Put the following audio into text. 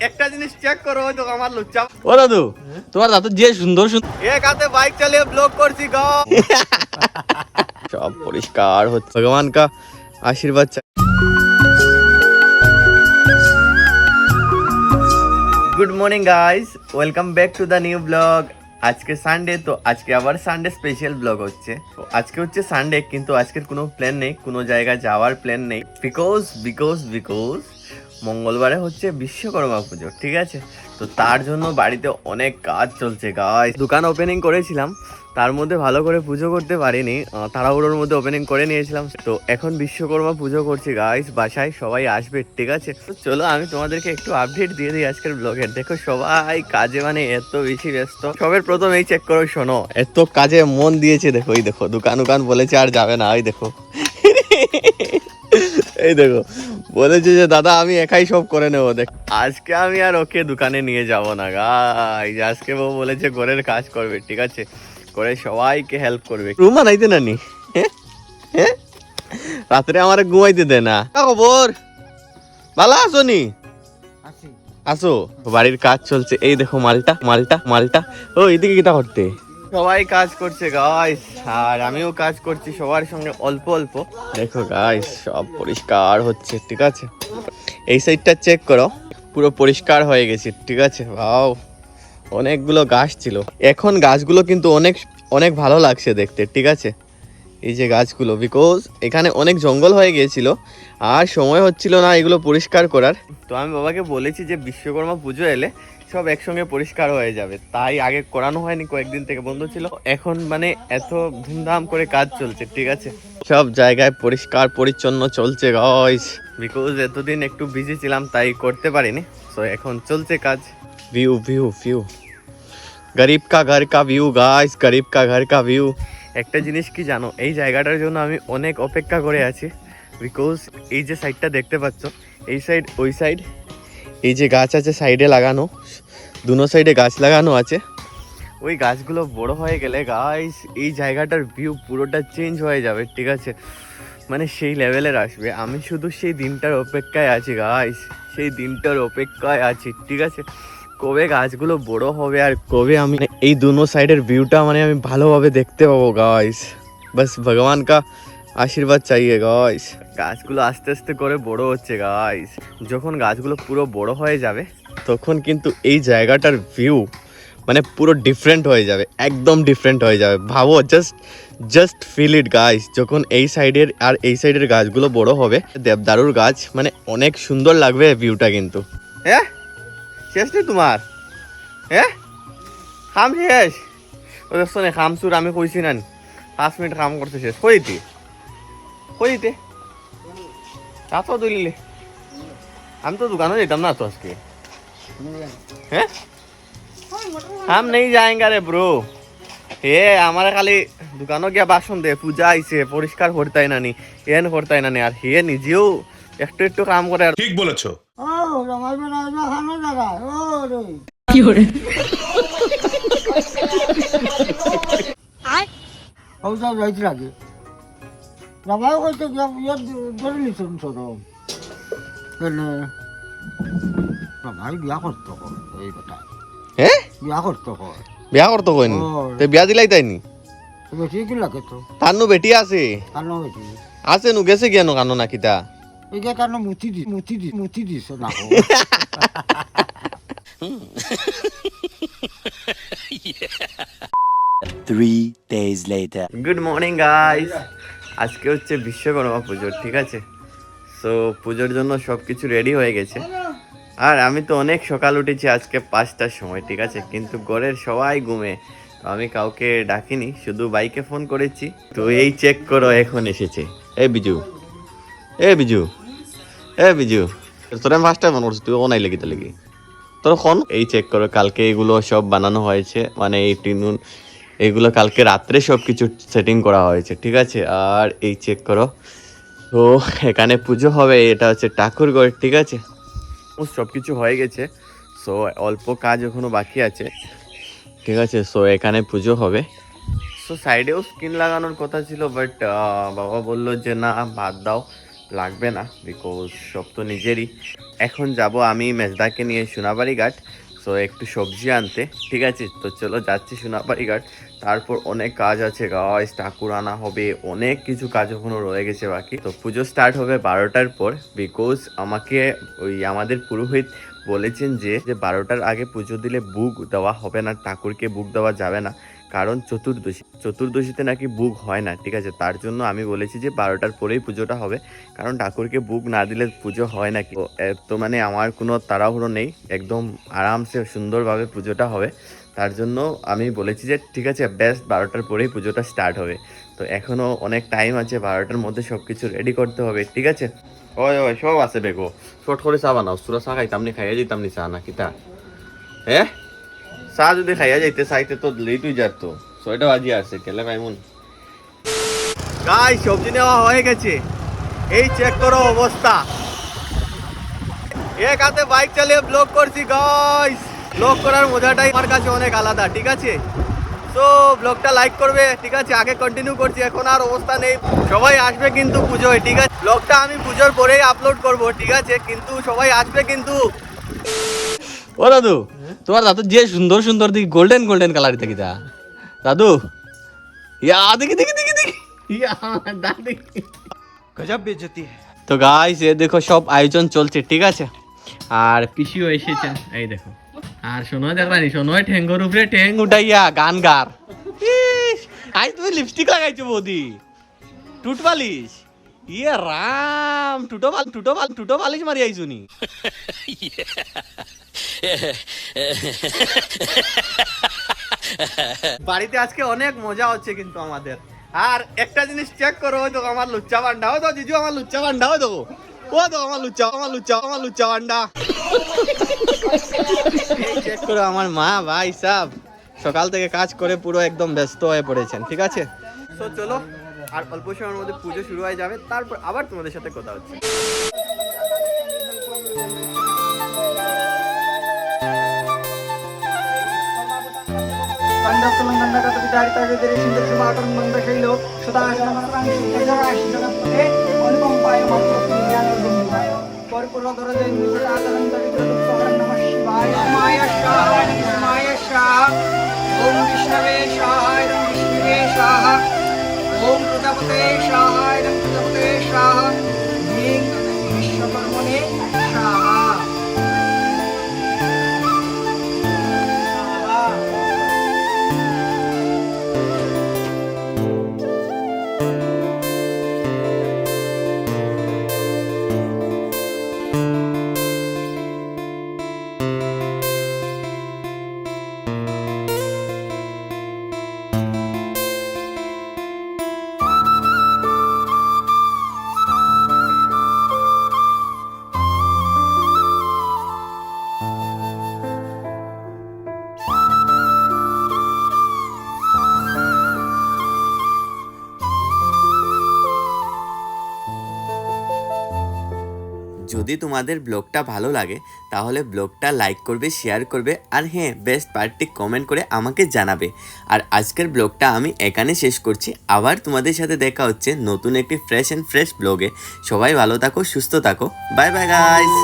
একটা জিনিস চেক করো, ওই তো আমার লুচ্চা। ও দাদু, তোমার দাদু যে সুন্দর সুন্দর এক হাতে বাইক চালিয়ে ব্লগ করছি গো। সব পরিষ্কার হচ্ছে, ভগবান কা আশীর্বাদ চাই। Good morning guys, welcome back to the new blog. আজকে সানডে, তো আজকে আবার সানডে স্পেশাল ব্লগ হচ্ছে। তো আজকে হচ্ছে সানডে, কিন্তু আজকের কোনো প্ল্যান নেই, কোনো জায়গায় যাওয়ার প্ল্যান নেই। বিকজ মঙ্গলবারে হচ্ছে বিশ্বকর্মা পুজো, ঠিক আছে? তো তার জন্য বাড়িতে অনেক কাজ চলছে গাইস। দোকান ওপেনিং করেছিলাম, তার মধ্যে ভালো করে পুজো করতে পারিনি, তাড়াহুড়োর মধ্যে ওপেনিং করে নিয়েছিলাম। তো এখন বিশ্বকর্মা পুজো করছি গাইস, বাসায় সবাই আসবে, ঠিক আছে? তো চলো আমি তোমাদেরকে একটু আপডেট দিয়ে দিই আজকের ব্লগের। দেখো সবাই কাজে মানে এত বেশি ব্যস্ত। সবের প্রথম এই চেক করো, শোনো এত কাজে মন দিয়েছে, দেখো এই দেখো, দোকান বলেছে আর যাবে না, এই দেখো এই দেখো, বলেছে যে দাদা আমি একাই সব করে নেবো। দেখ আজকে আমি আর ওকে দোকানে নিয়ে যাব না গাইস, আজকে ও বলেছে ঘরের কাজ করবে, ঠিক আছে? করে সবাইকে হেল্প করবে। রুম বানাইতে নানি, হ্যাঁ রাত্রে আমার ঘুমাইতে দে না। খবর ভালো আছো নি? আসো, বাড়ির কাজ চলছে। এই দেখো মালটা ও এদিকে কিটা করতে। সবাই কাজ করছে গাইস, আর আমিও কাজ করছি সবার সঙ্গে অল্প অল্প। দেখো গাইস সব পরিষ্কার হচ্ছে, ঠিক আছে? এই সাইডটা চেক করো, পুরো পরিষ্কার হয়ে গেছে, ঠিক আছে? ভাও, অনেকগুলো গাছ ছিল, এখন গাছগুলো কিন্তু অনেক অনেক ভালো লাগছে দেখতে, ঠিক আছে? এই যে গাছগুলো, বিকজ এখানে অনেক জঙ্গল হয়ে গিয়েছিল আর সময় হচ্ছিল না এগুলো পরিষ্কার করার। তো আমি বাবাকে বলেছি যে বিশ্বকর্মা পুজো এলে সব একসঙ্গে পরিষ্কার হয়ে যাবে, তাই আগে করানো হয়নি, কয়েকদিন থেকে বন্ধ ছিল। এখন মানে এত ধুমধাম করে কাজ চলছে, ঠিক আছে? সব জায়গায় পরিষ্কার পরিচ্ছন্ন চলছে গাইস, বিকজ এতদিন একটু বিজি ছিলাম তাই করতে পারিনি। তো এখন চলছে কাজ। ভিউ গরিব কা ঘর কা ভিউ গাইস, গরিব কা ঘর কা ভিউ। একটা জিনিস কি জানো, এই জায়গাটার জন্য আমি অনেক অপেক্ষা করে আছি। বিকজ এই যে সাইডটা দেখতে পাচ্ছ, এই সাইড ওই সাইড, এই যে গাছ আছে সাইডে লাগানো, দুনো সাইডে গাছ লাগানো আছে। ওই গাছগুলো বড় হয়ে গেলে গাইস এই জায়গাটার ভিউ পুরোটা চেঞ্জ হয়ে যাবে, ঠিক আছে? মানে সেই লেভেলের আসবে। আমি শুধু সেই দিনটার অপেক্ষায় আছি গাইস, সেই দিনটার অপেক্ষায় আছি, ঠিক আছে? কবে গাছগুলো বড় হবে আর কবে আমি এই দুনো সাইডের ভিউটা মানে আমি ভালোভাবে দেখতে পাবো গাইস। বাস ভগবান কা আশীর্বাদ চাইয়ে গাইস। গাছগুলো আস্তে আস্তে করে বড় হচ্ছে গাইস। যখন গাছগুলো পুরো বড় হয়ে যাবে তখন কিন্তু এই জায়গাটার ভিউ মানে পুরো ডিফারেন্ট হয়ে যাবে, একদম ডিফারেন্ট হয়ে যাবে। ভাবো, জাস্ট ফিল ইট গাইস, যখন এই সাইডের আর এই সাইডের গাছগুলো বড় হবে, দেবদারুর গাছ, মানে অনেক সুন্দর লাগবে ভিউটা কিন্তু। হ্যাঁ শেষ নেই তোমার? হ্যাঁ খাম শেষ? ও দেখছো না খামচুর, আমি কইছি না 5 মিনিট কাম করতে শেষ কইতে তা তো দিলি। আমি তো দোকানে যেতাম না তো আজকে। হ্যাঁ हम नहीं जाएंगे रे ब्रो। হে আমার খালি দোকানে গিয়া বাসন দে, পূজা আইছে, পরিষ্কার করতাই নানি, এন করতাই নানি, আর হে নিজেও একটু একটু কাম করে। আর ঠিক বলেছো। হ্যাঁ বিয়া করতো কয় বিয়া করতো কইনি, তে বিয়া দিলাই তাইনি? বেশি কি লাগে তো তার বেটি আছে, কানো বেটি আছে নু গেছে গিয়ানো কানো নাকিতা। এই যে কানো মুতি দিছ না 3 days later. Good morning guys, আজকে হচ্ছে বিশ্বকর্মা পুজো, ঠিক আছে? সো পুজোর জন্য সব কিছু রেডি হয়ে গেছে। আর আমি তো অনেক সকাল উঠেছি আজকে 5টার সময়, ঠিক আছে? কিন্তু ঘরের সবাই ঘুমে, তো আমি কাউকে ডাকিনি, শুধু বাইকে ফোন করেছি। তো এই চেক করো এখন এসেছে। এ বিজু তোর আমি ফার্স্ট টাইম ফোন করছি, তুই ও নাই লেগে লেগে তোর ফোন। এই চেক করো, কালকে এগুলো সব বানানো হয়েছে, মানে এই টিনুন এগুলো কালকে রাত্রে সব কিছু সেটিং করা হয়েছে, ঠিক আছে? আর এই চেক করো, তো এখানে পুজো হবে, এটা হচ্ছে ঠাকুরঘর, ঠিক আছে? সব কিছু হয়ে গেছে, সো অল্প কাজ এখনো বাকি আছে, ঠিক আছে? সো এখানে পুজো হবে। সো সাইডেও স্ক্রিন লাগানোর কথা ছিল, বাট বাবা বললো যে না বাদ দাও, লাগবে না, বিকজ সব তো নিজেরই। এখন যাব আমি মেজদাকে নিয়ে সোনাবাড়ি ঘাট, সো একটু সবজি আনতে। ঠিক আছে, তো চলো যাচ্ছি সোনাবাড়ি ঘাট। তারপর অনেক কাজ আছে গাইস, ঠাকুর আনা হবে, অনেক কিছু কাজ এখনো রয়ে গেছে বাকি। তো পুজো স্টার্ট হবে 12টার পর, বিকজ আমাকে ওই আমাদের পুরোহিত বলেছেন যে 12টার আগে পুজো দিলে বুক দেওয়া হবে না, ঠাকুরকে বুক দেওয়া যাবে না, কারণ চতুর্দশীতে নাকি বুক হয় না। ঠিক আছে, তার জন্য আমি বলেছি যে 12টার পরেই পুজোটা হবে, কারণ ঠাকুরকে বুক না দিলে পুজো হয় নাকি। তো মানে আমার কোনো তাড়াহুড়ো নেই, একদম আরামসে সুন্দরভাবে পুজোটা হবে। তার জন্য আমি বলেছি যে ঠিক আছে বেস্ট 12টার পরেই পুজোটা স্টার্ট হবে। তো এখনও অনেক টাইম আছে, 12টার মধ্যে সব কিছু রেডি করতে হবে। ঠিক আছে, ওই ওই সব আছে বেগো, শর্ট করে চা বানাও, তোরা চা খাইতাম নি, খাইয়া যেতাম নি চা না কিতা। হ্যাঁ, চা যদি খাইয়া যাইতে চাইতে তো লেট হয়ে যেত, 6টা বাজিয়ে আসছে কেলে পাইমুন। গাই সবজি নেওয়া হয়ে গেছে, এই চেক করো অবস্থা। এক হাতে বাইক চালিয়ে ব্লগ করছি গাইস, ব্লগ করার মজাটাই আমার কাছে অনেক আলাদা। ঠিক আছে, তো ব্লগটা লাইক করবে। ঠিক আছে, আগে কন্টিনিউ করছি, এখন আর অবস্থা নেই। সবাই আসবে কিন্তু পুজোয়। ঠিক আছে, ব্লগটা আমি পুজোর পরেই আপলোড করব। ঠিক আছে, কিন্তু সবাই আসবে কিন্তু। ও দাদু, তোমার দাদু যে সুন্দর সুন্দর দেখি গোল্ডেন গোল্ডেন কালার দেখি তা দাদু, ইয়া দেখি দেখি দেখি দেখি, ইয়া দাদি गजब बेइज्जती है। তো গাইস এ দেখো সব আয়োজন চলছে। ঠিক আছে, আর পিসিও এসেছেন, এই দেখো। আর শোনো দেখলানি, শোনো ঠেঙ্গর উপরে ঠেং উঠাইয়া গান গার। ইস, আজ তুমি লিপস্টিক লাগাইছো বৌদি, টুট পালিশ, ইয়ে রাম, টুটো পালিশ মারি আইছো নি। বাড়িতে আজকে অনেক মজা হচ্ছে কিন্তু আমাদের। আর একটা জিনিস চেক করো, ওই তো আমার লুচ্চা বান্ডা, ও তো জিজু আমার লুচ্চা বান্ডা, ও তো আমার লুচ্চা বান্ডা। চেক করো আমার মা ভাই সব সকাল থেকে কাজ করে পুরো একদম ব্যস্ত হয়ে পড়েছেন। ঠিক আছে, তো চলো আর অল্প সময়ের মধ্যে পুজো শুরু হয়ে যাবে, তারপর আবার তোমাদের সাথে কথা হচ্ছে। ओम विष्णवे शाहाय विष्णुवे स्वाहा ओम प्रजापते शाहाय प्रजापते स्वाहा ह्रीं विश्वकर्मणे स्वाहा। যদি তোমাদের ব্লগটা ভালো লাগে তাহলে ব্লগটা লাইক করবে, শেয়ার করবে, আর হ্যাঁ বেস্ট পার্টটি কমেন্ট করে আমাকে জানাবে। আর আজকের ব্লগটা আমি এখানে শেষ করছি, আবার তোমাদের সাথে দেখা হচ্ছে নতুন একটি ফ্রেশ ব্লগে। সবাই ভালো থাকো, সুস্থ থাকো, বাই বাই গাইস।